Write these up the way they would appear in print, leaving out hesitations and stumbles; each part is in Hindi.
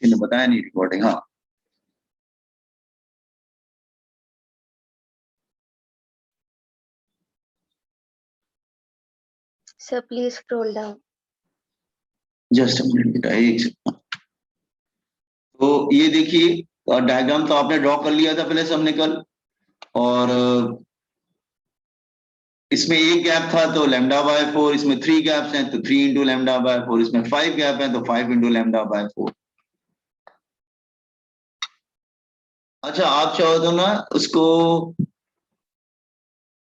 किसी ने बताया नहीं रिकॉर्डिंग। हाँ sir please scroll down. Just a minute बेटा, एक सेकंड। तो ये देखिए डायग्राम तो आपने ड्रॉ कर लिया था पहले सबने कल, और इसमें एक गैप था तो λ/4, इसमें 3 गैप्स हैं तो 3 इंटू λ/4, इसमें 5 गैप है तो 5 इंटू λ/4। अच्छा आप चाहो तो ना उसको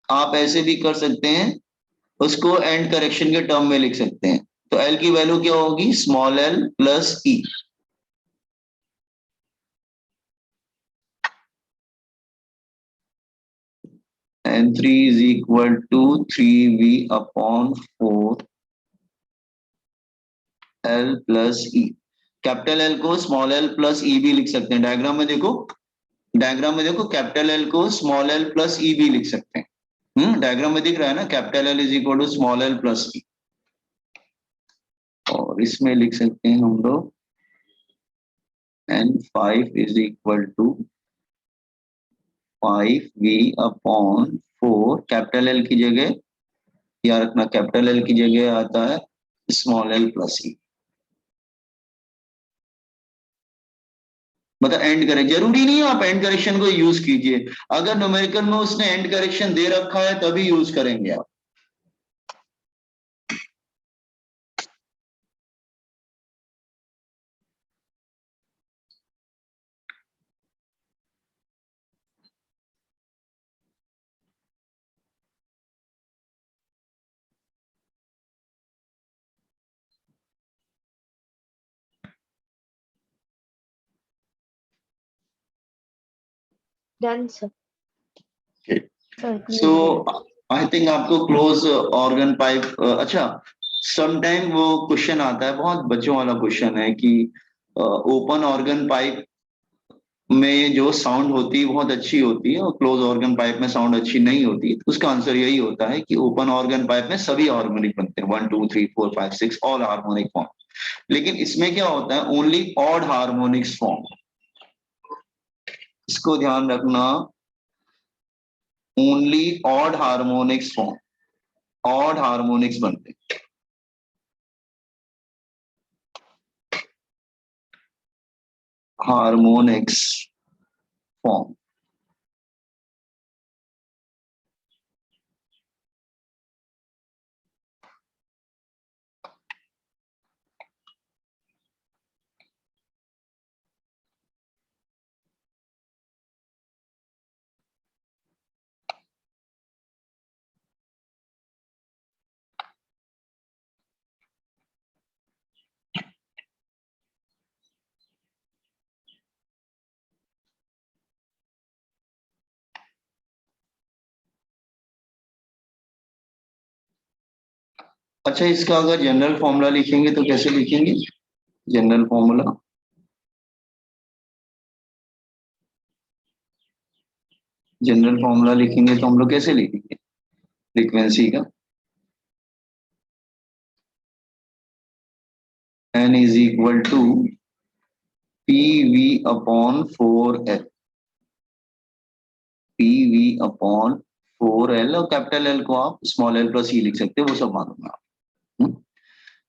आप ऐसे भी कर सकते हैं, उसको एंड करेक्शन के टर्म में लिख सकते हैं। तो एल की वैल्यू क्या होगी, small L plus E. N3 is equal to 3V upon 4L plus E. Capital L को स्मॉल एल प्लस ई भी लिख सकते हैं। डायग्राम में देखो, डायग्राम में देखो कैपिटल एल को स्मॉल एल प्लस ई भी लिख सकते हैं। डायग्राम में दिख रहा है ना, capital L is equal to small L plus E. और इसमें लिख सकते हैं हम लोग N5 is equal to 5V upon 4, capital L की जगह याद रखना, कैपिटल एल की जगह आता है स्मॉल एल प्लस ई। मतलब एंड करेक्ट जरूरी नहीं है आप एंड करेक्शन को यूज कीजिए, अगर न्यूमेरिकल में उसने एंड करेक्शन दे रखा है तभी यूज करेंगे आप। Done sir. So I think आपको क्लोज ऑर्गन पाइप, अच्छा समटाइम वो क्वेश्चन आता है, बहुत बच्चों वाला क्वेश्चन है कि ओपन ऑर्गन पाइप में जो साउंड होती है बहुत अच्छी होती है और क्लोज ऑर्गन पाइप में साउंड अच्छी नहीं होती। तो उसका आंसर यही होता है कि ओपन ऑर्गन पाइप में सभी हार्मोनिक बनते हैं, 1 2 3 4 5 6 ऑल हार्मोनिक फॉर्म। लेकिन इसमें क्या होता है, ओनली ऑड हार्मोनिक्स फॉर्म। इसको ध्यान रखना, only odd harmonics form, odd harmonics बनते हैं। Harmonics form. अच्छा इसका अगर जनरल फॉर्मूला लिखेंगे तो कैसे लिखेंगे, जनरल फॉर्मूला? जनरल फॉर्मूला लिखेंगे तो हम लोग कैसे लिखेंगे फ्रीक्वेंसी का? n is equal to PV upon 4L, PV upon 4L, और कैपिटल L को आप स्मॉल l प्लस ई लिख सकते हैं, वो सब मालूम है आपको।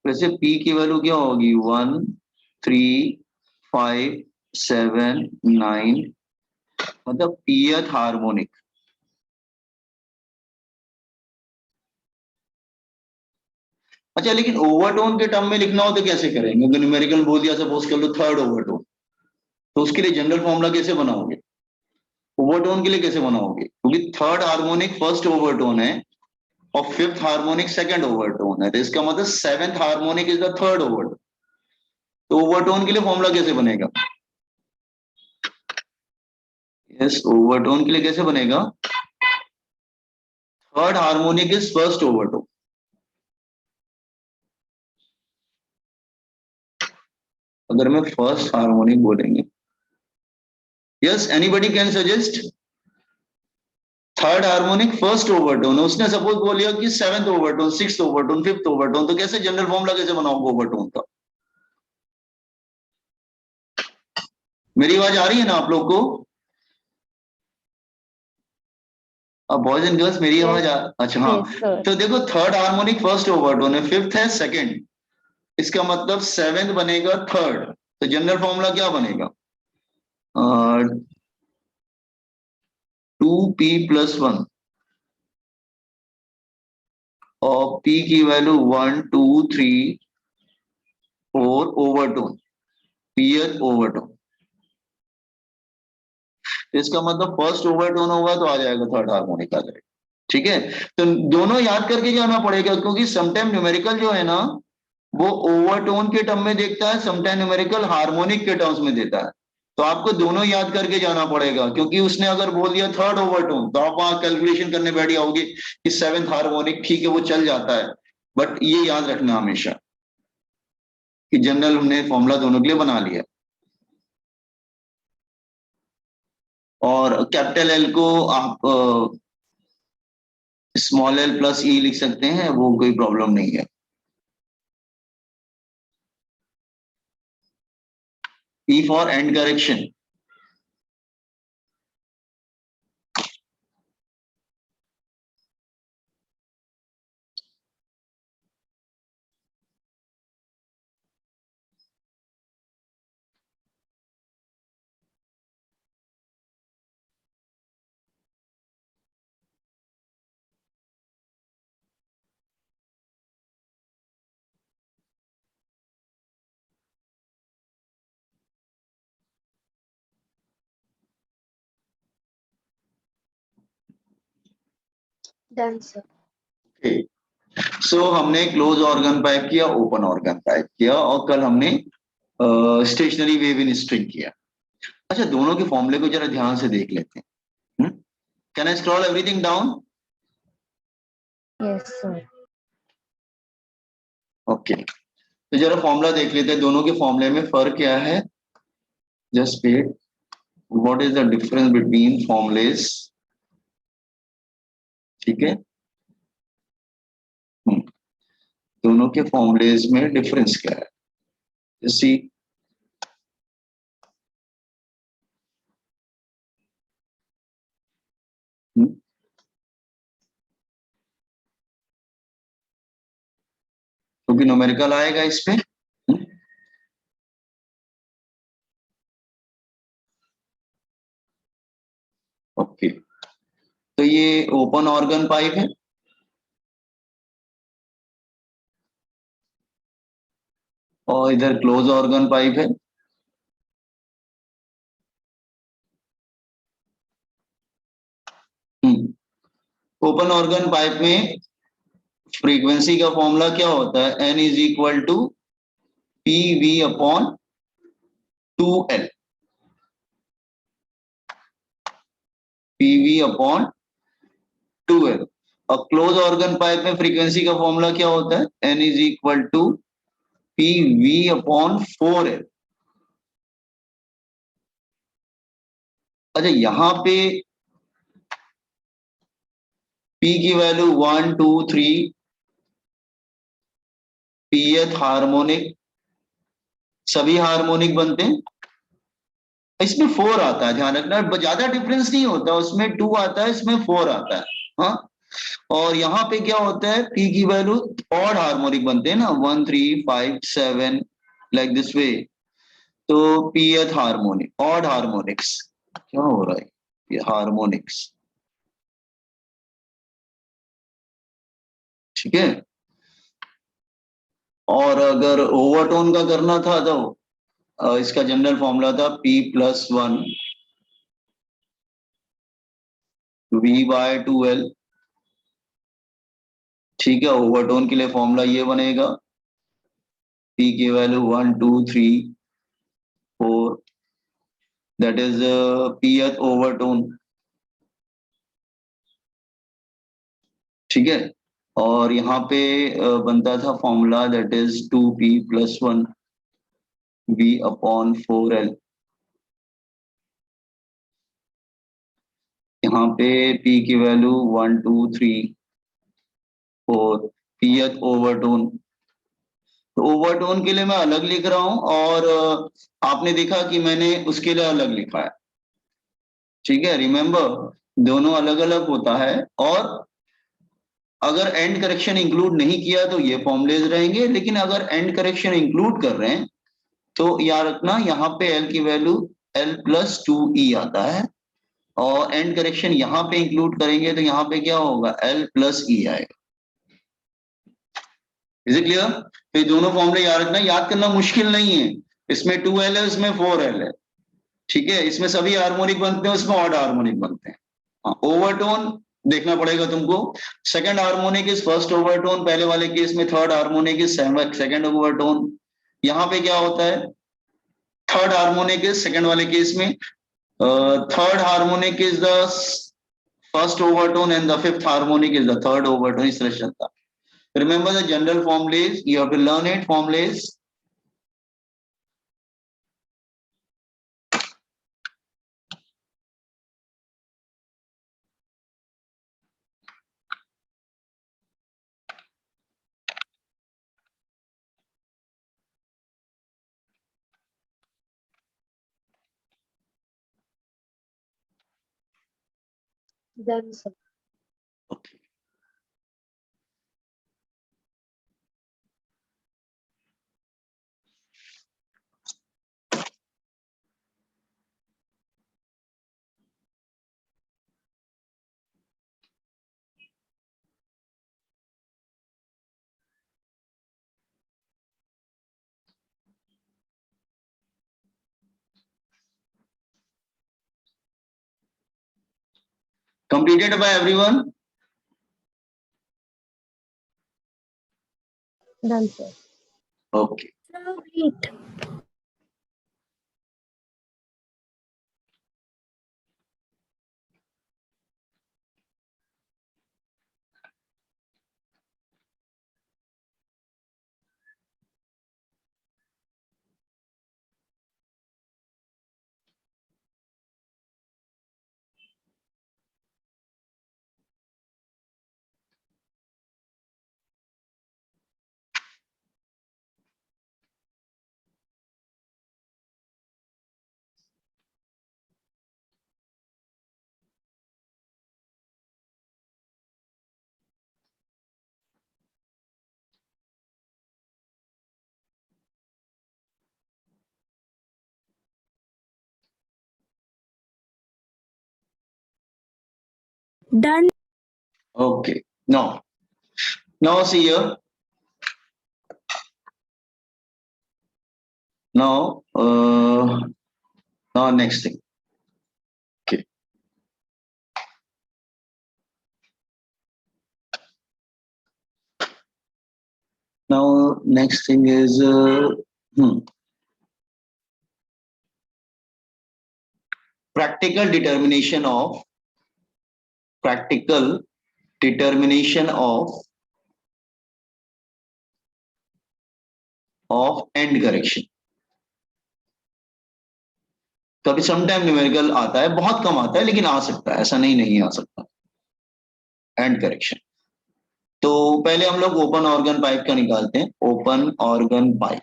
वैसे P की वैल्यू क्या होगी, 1 3 5 7 9, मतलब pth हार्मोनिक। अच्छा लेकिन ओवरटोन के टर्म में लिखना हो तो कैसे करेंगे, अगर न्यूमेरिकल बोल दिया सपोज कर लो थर्ड ओवरटोन, तो उसके लिए जनरल फॉर्मूला कैसे बनाओगे, ओवरटोन के लिए कैसे बनाओगे? क्योंकि थर्ड हार्मोनिक फर्स्ट ओवरटोन है और फिफ्थ हार्मोनिक सेकंड ओवरटोन है, तो इसका मतलब seventh harmonic is the third overtone. तो ओवरटोन के लिए फॉर्मूला कैसे बनेगा? यस, ओवरटोन के लिए कैसे बनेगा, third harmonic is first overtone. अगर मैं फर्स्ट हार्मोनिक बोलेंगे, yes anybody can suggest, third harmonic first overtone है, उसने सपोज बोल लिया कि seventh overtone, sixth overtone, fifth overtone, तो कैसे जनरल फॉर्मूला कैसे बनाओगे ओवरटोन का? मेरी आवाज आ रही है ना आप लोग को? अब बॉयज एंड गर्ल्स मेरी आवाज Yes. अच्छा हाँ। Yes, sir. तो देखो थर्ड हार्मोनिक फर्स्ट ओवरटोन है, फिफ्थ है सेकंड, इसका मतलब सेवेंथ बनेगा थर्ड। तो जनरल फॉर्मूला क्या बनेगा? 2p+1 और p की वैल्यू 1 2 3 4 ओवरटोन, पीएथ ओवरटोन। इसका मतलब फर्स्ट ओवरटोन होगा तो आ जाएगा थर्ड हार्मोनिक आ जाएगा। ठीक है, तो दोनों याद करके जाना पड़ेगा, क्योंकि समटाइम न्यूमेरिकल जो है ना वो ओवरटोन के टर्म में देखता है, समटाइम न्यूमेरिकल हार्मोनिक के टर्म्स में देता है। तो आपको दोनों याद करके जाना पड़ेगा, क्योंकि उसने अगर बोल दिया थर्ड ओवरटोन तो आप वहां कैलकुलेशन करने बैठ जाओगे कि सेवेंथ हार्मोनिक, ठीक है वो चल जाता है, बट ये याद रखना हमेशा कि जनरल हमने फॉर्मूला दोनों के लिए बना लिया। और कैपिटल एल को आप स्मॉल एल प्लस ई लिख सकते हैं, वो कोई प्रॉब्लम नहीं है। E for and correction. Done, sir. सो हमने क्लोज ऑर्गन पाइप किया, ओपन ऑर्गन पाइप किया, और कल हमने स्टेशनरी वेव इन स्ट्रिंग किया। अच्छा, दोनों के फॉर्मूले को जरा ध्यान से देख लेते हैं। Can I scroll everything down? Yes, sir. Okay, तो जरा फॉर्मूला देख लेते हैं, दोनों के फॉर्मूले में फर्क क्या है। Just wait, what is the difference between formulas? ठीक है, दोनों के फॉर्मूलेस में डिफरेंस क्या है, सी। क्योंकि न्यूमेरिकल आएगा इस पे। ओके, तो ये ओपन ऑर्गन पाइप है और इधर क्लोज ऑर्गन पाइप है। ओपन ऑर्गन पाइप में फ्रीक्वेंसी का फॉर्मूला क्या होता है? N is equal to P V upon 2L, P V upon 2L। और क्लोज ऑर्गन पाइप में फ्रीक्वेंसी का फॉर्मूला क्या होता है? N is equal to P V upon 4L। अच्छा, यहां पे P की वैल्यू 1 2 3, पीएथ हार्मोनिक, सभी हार्मोनिक बनते हैं। इसमें 4 आता है, ध्यान रखना, ज्यादा डिफरेंस नहीं होता, उसमें 2 आता है, इसमें 4 आता है। हाँ, और यहाँ पे क्या होता है, पी की वैल्यू ऑड हार्मोनिक बनते हैं ना, 1 3 5 7 लाइक दिस वे। तो पीएथ हार्मोनिक, ऑड हार्मोनिक्स, क्या हो रहा है ये हार्मोनिक्स। ठीक है, और अगर ओवरटोन का करना था तो इसका जनरल फॉर्मूला था P+1 V/2L। ठीक है, ओवरटोन के लिए फॉर्मूला ये बनेगा, P की वैल्यू 1 2 3 4, दैट इज पीएथ ओवरटोन। ठीक है, और यहाँ पे बनता था formula that is 2p+1 V/4L। यहाँ पे p की वैल्यू 1 2 3 4, पीएथ ओवरटोन। तो ओवरटोन के लिए मैं अलग लिख रहा हूं और आपने देखा कि मैंने उसके लिए अलग लिखा है। ठीक है, रिमेंबर दोनों अलग अलग होता है। और अगर एंड करेक्शन इंक्लूड नहीं किया तो ये फॉर्मूलेज रहेंगे, लेकिन अगर एंड करेक्शन इंक्लूड कर रहे हैं तो याद रखना यहाँ पे एल की वैल्यू L+2E आता है, और एंड करेक्शन यहाँ पे इंक्लूड करेंगे तो यहाँ पे क्या होगा, L+E आएगा। Is it clear? तो ये दोनों फॉर्मूले याद रखना, याद करना मुश्किल नहीं है। इसमें 2L है, इसमें 4L है। ठीक है, इसमें सभी हार्मोनिक बनते हैं, उसमें ऑड हार्मोनिक बनते हैं। ओवरटोन देखना पड़ेगा तुमको। Second harmonic is first overtone, पहले वाले केस में third harmonic is second overtone. यहाँ पे क्या होता है, थर्ड हार्मोनिक इज सेकंड वाले केस में, third harmonic is the first overtone and the fifth harmonic is the third overtone. इस तरह से चलता है। Remember the general formulas, you have to learn it formulas. Done, sir. Okay. Completed by everyone? Done, sir. Okay. Complete. Done. Okay. Now see here. Now next thing. Okay. Now next thing is practical determination of end correction. कभी समटाइम न्यूमेरिकल आता है, बहुत कम आता है लेकिन आ सकता है, ऐसा नहीं आ सकता एंड करेक्शन। तो पहले हम लोग ओपन ऑर्गन पाइप का निकालते हैं। Open organ pipe,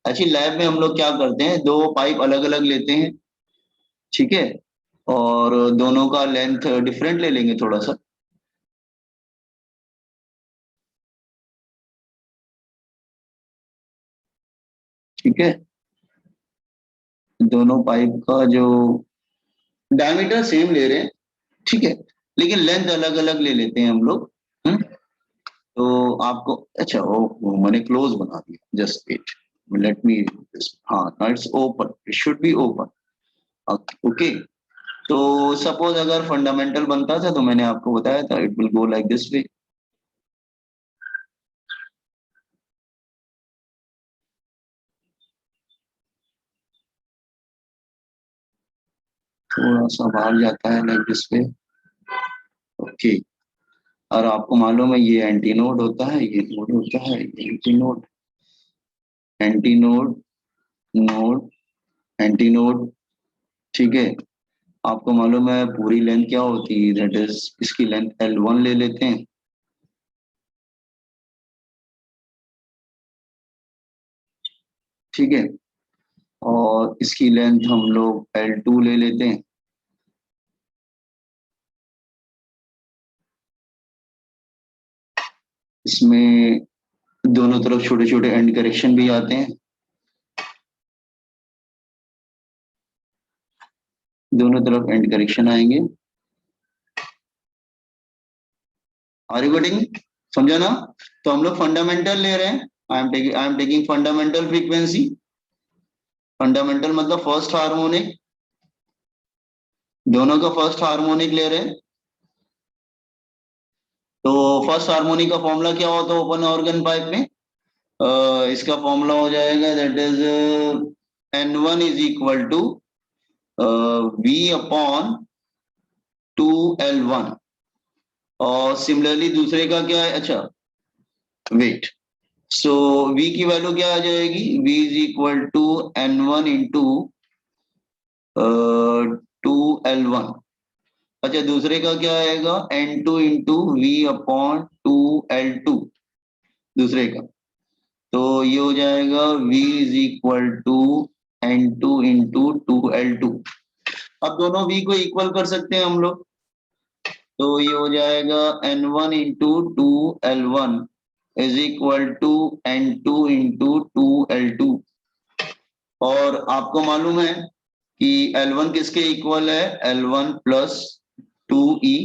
actually lab में हम लोग क्या करते हैं, दो पाइप अलग अलग लेते हैं, ठीक है, और दोनों का लेंथ डिफरेंट ले लेंगे थोड़ा सा। ठीक है, दोनों पाइप का जो डायमीटर सेम ले रहे हैं, ठीक है, लेकिन लेंथ अलग अलग ले लेते हैं हम लोग। तो आपको अच्छा वो मैंने क्लोज बना दिया, जस्ट वेट, लेट मी, हाँ it's open, it should be open. Okay, तो सपोज अगर फंडामेंटल बनता था तो मैंने आपको बताया था it will go like this way. थोड़ा सा बाहर जाता है लाइक दिस वे। ओके, और आपको मालूम है ये एंटी नोड होता है, ये नोड होता है, ये anti node, anti node, node, anti node. ठीक है, आपको मालूम है पूरी लेंथ क्या होती है, दैट इज इसकी लेंथ L1 ले लेते हैं। ठीक है, और इसकी लेंथ हम लोग L2 ले लेते हैं। इसमें दोनों तरफ छोटे छोटे एंड करेक्शन भी आते हैं, दोनों तरफ एंड करेक्शन आएंगे। Are you getting? समझा ना? तो हम लोग फंडामेंटल ले रहे हैं। I am taking fundamental frequency. Fundamental मतलब फर्स्ट हार्मोनिक, दोनों का फर्स्ट हार्मोनिक ले रहे हैं। तो फर्स्ट हार्मोनिक का फॉर्मूला क्या होता है ओपन ऑर्गन पाइप में? इसका फॉर्मूला हो जाएगा that is N1 is equal to V upon 2L1। और सिमिलरली दूसरे का क्या है? अच्छा वेट, सो V की वैल्यू क्या आ जाएगी? V is equal to N1 into 2L1। अच्छा दूसरे का क्या आएगा? N2 into V upon 2L2 दूसरे का। तो ये हो जाएगा V is equal to N2 into 2L2। अब दोनों V को इक्वल कर सकते हैं हम लोग, तो ये हो जाएगा N1 into 2L1 is equal to N2 into 2L2। और आपको मालूम है कि L1 किसके इक्वल है? L1 plus 2E।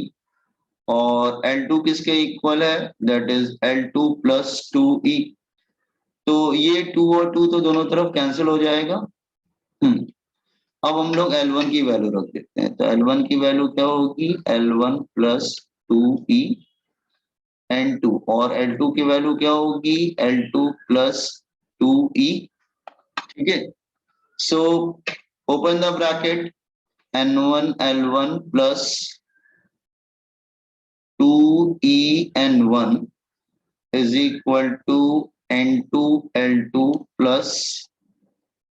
और L2 किसके इक्वल है? That is L2 plus 2E। तो ये 2 और 2 तो दोनों तरफ कैंसिल हो जाएगा। अब हम लोग L1 की वैल्यू रख देते हैं। तो L1 की वैल्यू क्या होगी? L1 plus 2E N2। और L2 की वैल्यू क्या होगी? L2 plus 2E। ठीक है, so open the bracket, N1 L1 plus 2E N1 is equal to N2 L2 plus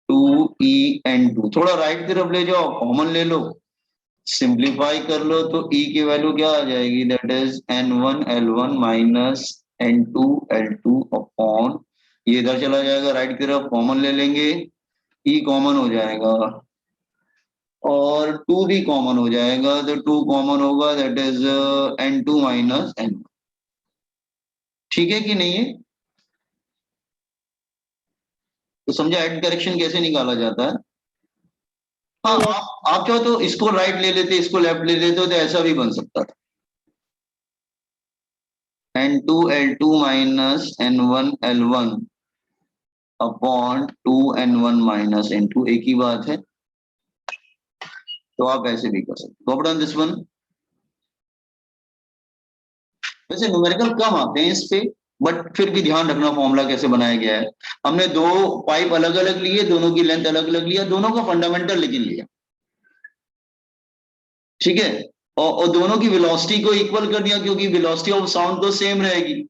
2E N2। थोड़ा राइट तरफ ले जाओ, कॉमन ले लो, सिंप्लीफाई कर लो, तो E की वैल्यू क्या आ जाएगी? That is N1 L1 minus N2 L2 upon, ये इधर चला जाएगा, राइट की तरफ कॉमन ले लेंगे, E कॉमन हो जाएगा और 2 भी कॉमन हो जाएगा, तो 2 कॉमन होगा, that is N2 minus N। ठीक है कि नहीं है? तो समझा एड करेक्शन कैसे निकाला जाता है? हाँ, Yes. आप चाहो तो इसको राइट ले लेते, इसको लेफ्ट ले लेते, तो ऐसा भी बन सकता था। N2 L2 minus N1 L1 upon 2N1 minus N2, एक ही बात है। तो आप ऐसे भी कर सकते हो। Done this one. वैसे न्यूमेरिकल कम आते हैं इस पे, बट फिर भी ध्यान रखना फॉर्मूला कैसे बनाया गया है। हमने दो पाइप अलग अलग लिए, दोनों की लेंथ अलग अलग लिया, दोनों का फंडामेंटल लेकिन लिया। ठीक है, और दोनों की वेलोसिटी को इक्वल कर दिया, क्योंकि वेलोसिटी ऑफ साउंड तो सेम रहेगी।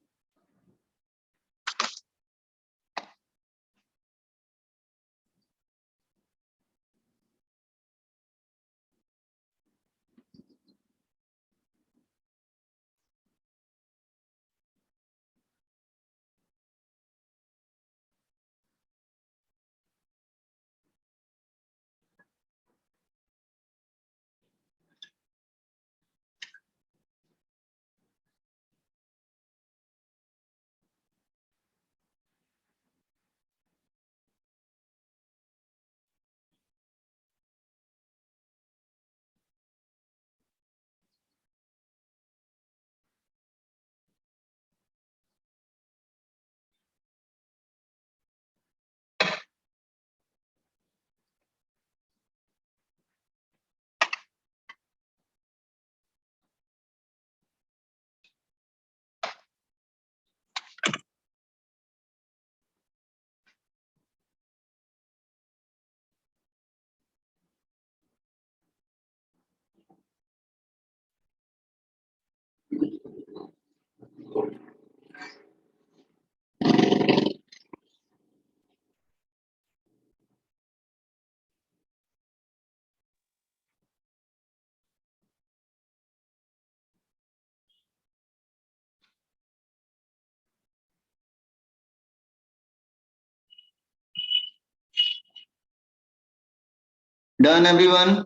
Done everyone?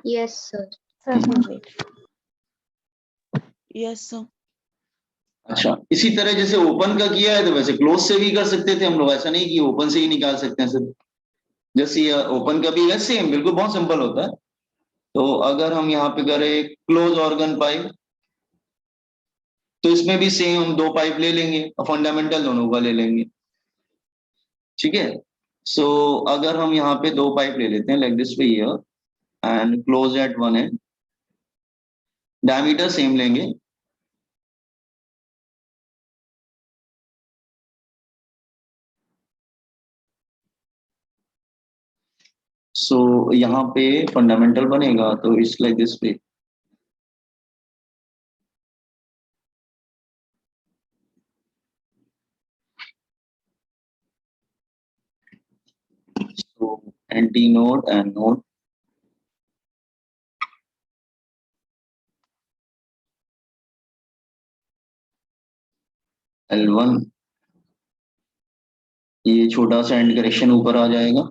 Yes, sir. Wait. Yes, sir. अच्छा, इसी तरह जैसे ओपन का किया है तो वैसे क्लोज से भी कर सकते थे हम लोग, ऐसा नहीं कि ओपन से ही निकाल सकते हैं सर। जैसे ये ओपन का भी है सेम, बिल्कुल बहुत सिंपल होता है। तो अगर हम यहाँ पे करें क्लोज ऑर्गन पाइप, तो इसमें भी सेम हम 2 पाइप ले लेंगे, फंडामेंटल दोनों का ले लेंगे, ठीक है। सो अगर हम यहाँ पे 2 पाइप ले लेते हैं like this way here and close eight one and, diameter same लेंगे, सो यहाँ पे फंडामेंटल बनेगा तो it's like this way. So anti node and node, L1, ये छोटा सा एंड करेक्शन ऊपर आ जाएगा,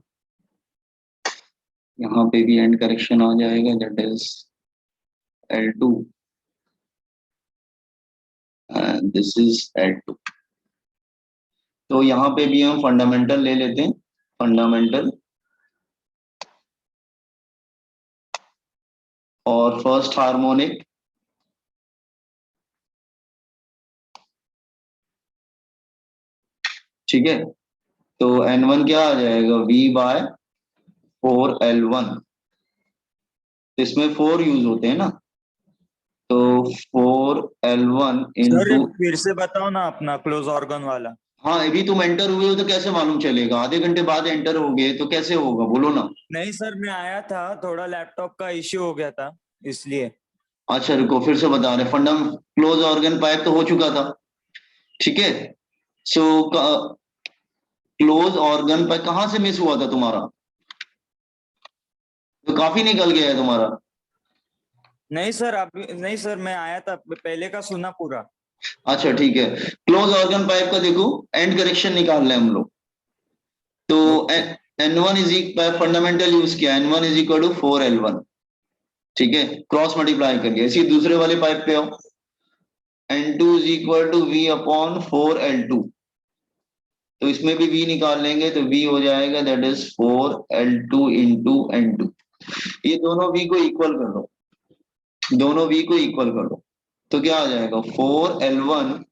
यहाँ पे भी एंड करेक्शन आ जाएगा, that is L2 and this is L2। तो यहाँ पे भी हम फंडामेंटल ले लेते हैं, फंडामेंटल और फर्स्ट हार्मोनिक, ठीक है। तो N1 क्या आ जाएगा, V/4L1, इसमें 4 यूज होते हैं ना, तो 4L1 सर इंटू, फिर से बताओ ना अपना क्लोज ऑर्गन वाला। हाँ अभी तुम एंटर हुए हो तो कैसे मालूम चलेगा, आधे घंटे बाद एंटर हो गए तो कैसे होगा, बोलो ना। नहीं सर मैं आया था, थोड़ा लैपटॉप का इश्यू हो गया था इसलिए। अच्छा रुको फिर से बता रहे, फंडम क्लोज ऑर्गन पाइप तो हो चुका था, ठीक है। सो क्लोज ऑर्गन पाइप कहां से मिस हुआ था तुम्हारा, तो काफी निकल गया है तुम्हारा। नहीं सर अभी नहीं सर, मैं आया था पहले का सुना पूरा। अच्छा ठीक है, क्लोज ऑर्गन पाइप का देखो एंड करेक्शन निकाल रहे हैं हम लोग, तो N1 is equal, fundamental use किया, N1 is equal to 4L1, ठीक है, क्रॉस मल्टीप्लाई कर दिया। इसी दूसरे वाले पाइप पे आओ, N2 is equal to V/4L2, तो इसमें भी V निकाल लेंगे तो V हो जाएगा that is 4L2 into N2। ये दोनों V को इक्वल कर लो, दोनों V को इक्वल कर लो, तो क्या आ जाएगा 4L1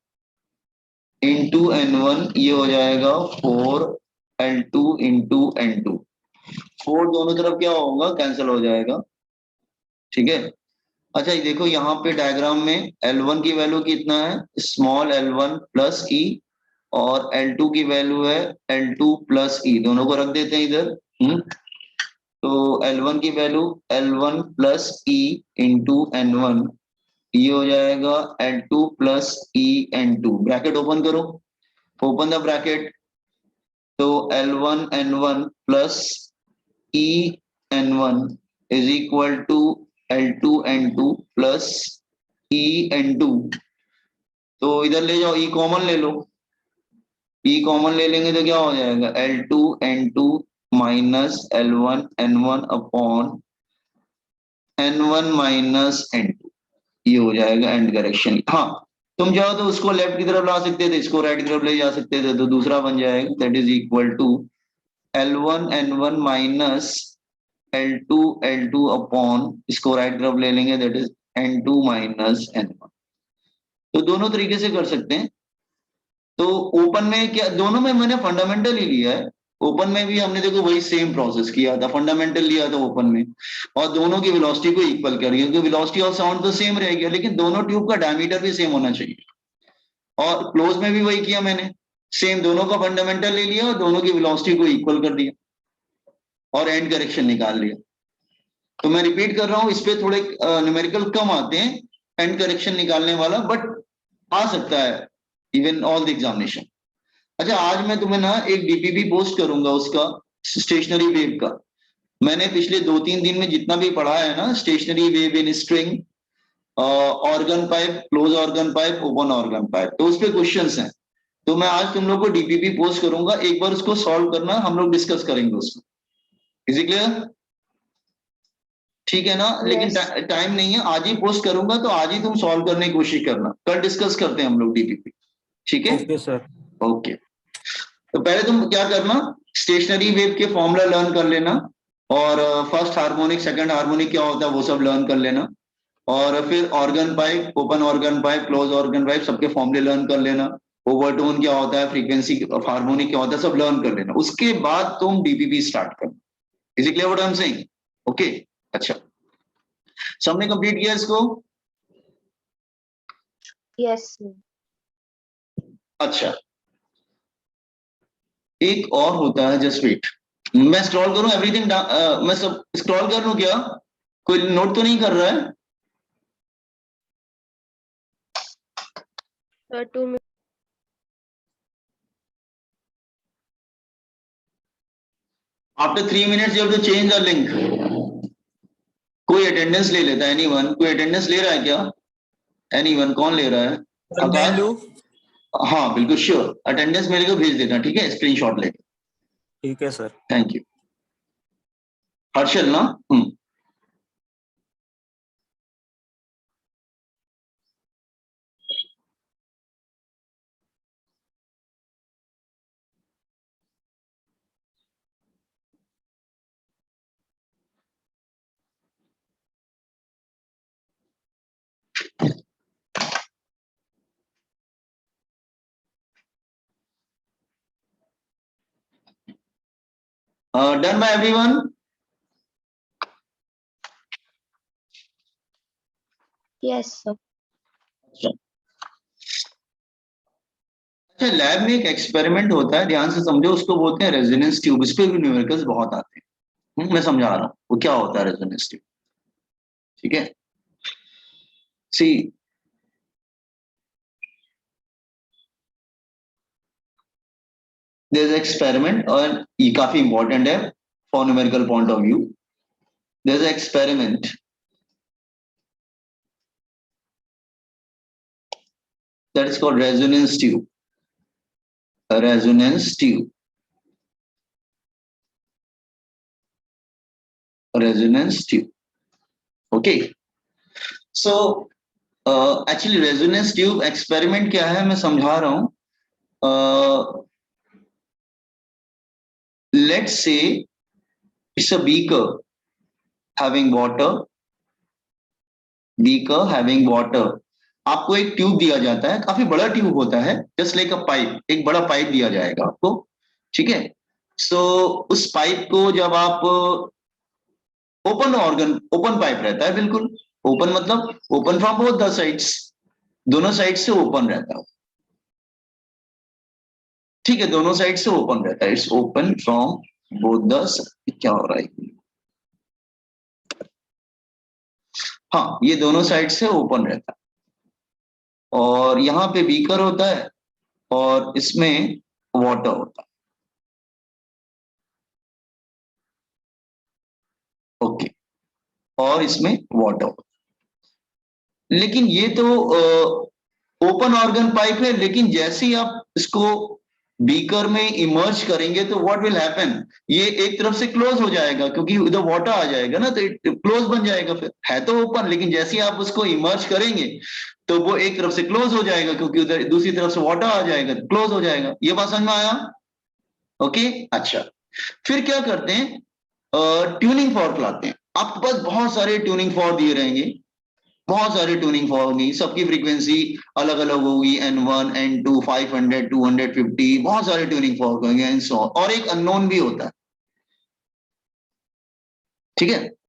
इंटू N1, ये हो जाएगा 4L2 इंटू N2। 4 दोनों तरफ क्या होगा, कैंसिल हो जाएगा, ठीक है। अच्छा ये देखो यहाँ पे डायग्राम में L1 की वैल्यू कितना है, स्मॉल L1 प्लस ई, और L2 की वैल्यू है L2 प्लस ई, दोनों को रख देते हैं इधर। तो L1 की value L1 plus E into N1, ये हो जाएगा L2 plus E N2, bracket open करो, ओपन द ब्रैकेट, तो L1 N1 plus E N1 is equal to L2 N2 plus E N2, तो इधर ले जाओ, ई कॉमन ले लो, ई कॉमन ले लेंगे तो क्या हो जाएगा L2 N2 minus L1 N1 upon N1 minus N2, ये हो जाएगा एंड करेक्शन। हाँ तुम चाहो तो उसको लेफ्ट की तरफ ला सकते थे, इसको राइट की तरफ ले जा सकते थे, तो दूसरा बन जाएगा that is equal to L1 N1 minus L2 upon, इसको राइट तरफ ले लेंगे that is N2 minus N1। तो दोनों तरीके से कर सकते हैं। तो ओपन में क्या, दोनों में मैंने फंडामेंटल ही लिया है, ओपन में भी हमने देखो वही सेम प्रोसेस किया था, फंडामेंटल लिया था ओपन में, और दोनों की वेलोसिटी को इक्वल कर, क्योंकि वेलोसिटी ऑफ साउंड तो सेम रहेगी, लेकिन दोनों ट्यूब का डायमीटर भी सेम होना चाहिए। और क्लोज में भी वही किया मैंने, सेम दोनों का फंडामेंटल ले लिया और दोनों की वेलोसिटी को इक्वल कर दिया और एंड करेक्शन निकाल लिया। तो मैं रिपीट कर रहा हूं, इस पे थोड़े न्यूमेरिकल कम आते हैं एंड करेक्शन निकालने वाला, बट आ सकता है इवन ऑल द एग्जामिनेशन। अच्छा आज मैं तुम्हें ना एक डीपीपी पोस्ट करूंगा उसका, स्टेशनरी वेव का। मैंने पिछले 2-3 दिन में जितना भी पढ़ा है ना, stationary wave in string, organ pipe, close organ pipe, open organ pipe, तो उस पे क्वेश्चंस हैं। तो मैं आज तुम लोग को डीपीपी पोस्ट करूंगा, एक बार उसको सॉल्व करना, हम लोग डिस्कस करेंगे उसको, इज इट क्लियर? ठीक है ना? लेकिन Yes. टाइम नहीं है, आज ही पोस्ट करूंगा तो आज ही तुम सॉल्व करने की कोशिश करना, कल डिस्कस करते हैं हम लोग डीपीपी। ठीक है? Okay sir. ओके, तो पहले तुम क्या करना, स्टेशनरी वेव के फॉर्मूला लर्न कर लेना, और फर्स्ट हार्मोनिक सेकंड हार्मोनिक क्या होता है वो सब लर्न कर लेना, और फिर organ pipe, open organ pipe, close organ pipe, सबके फॉर्मूले लर्न कर लेना, ओवरटोन क्या होता है, फ्रीक्वेंसी हार्मोनिक क्या होता है, सब लर्न कर लेना। उसके बाद तुम डीपीपी स्टार्ट करना। Is it clear what I am saying? Okay, अच्छा, सबने कंप्लीट किया इसको? Yes, sir. अच्छा, एक और होता है, जस्ट वेट, मैं स्क्रॉल करूं एवरीथिंग, मैं सब स्क्रॉल कर लूं क्या? कोई नोट तो नहीं कर रहा है? Sir, 2 minutes. After 3 minutes you have to change the link. कोई अटेंडेंस ले लेता है? एनीवन? कोई अटेंडेंस ले रहा है क्या? एनीवन? कौन ले रहा है? सर मैं लूं? हाँ बिल्कुल श्योर, अटेंडेंस मेरे को भेज देना, ठीक है, स्क्रीनशॉट लेके। ठीक है सर। Thank you. हर्षल ना? Done by everyone? Yes, sir. अच्छा, लैब में एक एक्सपेरिमेंट होता है, ध्यान से समझो, उसको बोलते हैं रेजोनेंस ट्यूब। इस पे भी न्यूमेरिकल्स बहुत आते हैं। मैं समझा रहा हूँ वो क्या होता है रेजोनेंस ट्यूब, ठीक है? सी, there's experiment, और ये काफी इंपॉर्टेंट है for numerical point of view. there's an experiment that is called resonance tube. A resonance tube. A resonance tube. Okay. So actually resonance tube experiment क्या है मैं समझा रहा हूँ। Let's say it's a beaker having water. Beaker having water. आपको एक ट्यूब दिया जाता है, काफी बड़ा ट्यूब होता है, जस्ट लाइक अ पाइप, एक बड़ा पाइप दिया जाएगा आपको, ठीक है? सो उस पाइप को जब आप, ओपन ऑर्गन, ओपन पाइप रहता है, बिल्कुल ओपन, मतलब open from both the sides, दोनों साइड से ओपन रहता है, ठीक है, दोनों साइड से ओपन रहता है, it's open from both the, क्या हो रहा है, हाँ, ये दोनों साइड से ओपन रहता है, और यहाँ पे बीकर होता है और इसमें वाटर होता है। ओके, और इसमें वाटर होता है। लेकिन ये तो ओपन ऑर्गन पाइप है, लेकिन जैसे ही आप इसको बीकर में इमर्ज करेंगे तो व्हाट विल हैपन, ये एक तरफ से क्लोज हो जाएगा, क्योंकि उधर वाटर आ जाएगा ना, तो क्लोज बन जाएगा। फिर है तो ओपन, लेकिन जैसे ही आप उसको इमर्ज करेंगे तो वो एक तरफ से क्लोज हो जाएगा, क्योंकि उधर दूसरी तरफ से वाटर आ जाएगा, क्लोज हो जाएगा। ये बात समझ में आया? ओके, अच्छा, फिर क्या करते हैं, ट्यूनिंग फॉर्क लाते हैं। आपके पास बहुत सारे ट्यूनिंग फॉर्क दिए रहेंगे, बहुत सारे ट्यूनिंग फॉर्क होगी, सबकी फ्रीक्वेंसी अलग अलग होगी, N1 N2 500 250, बहुत सारे ट्यूनिंग फॉर्क होंगे एंड सो, और एक अननोन भी होता है, ठीक है?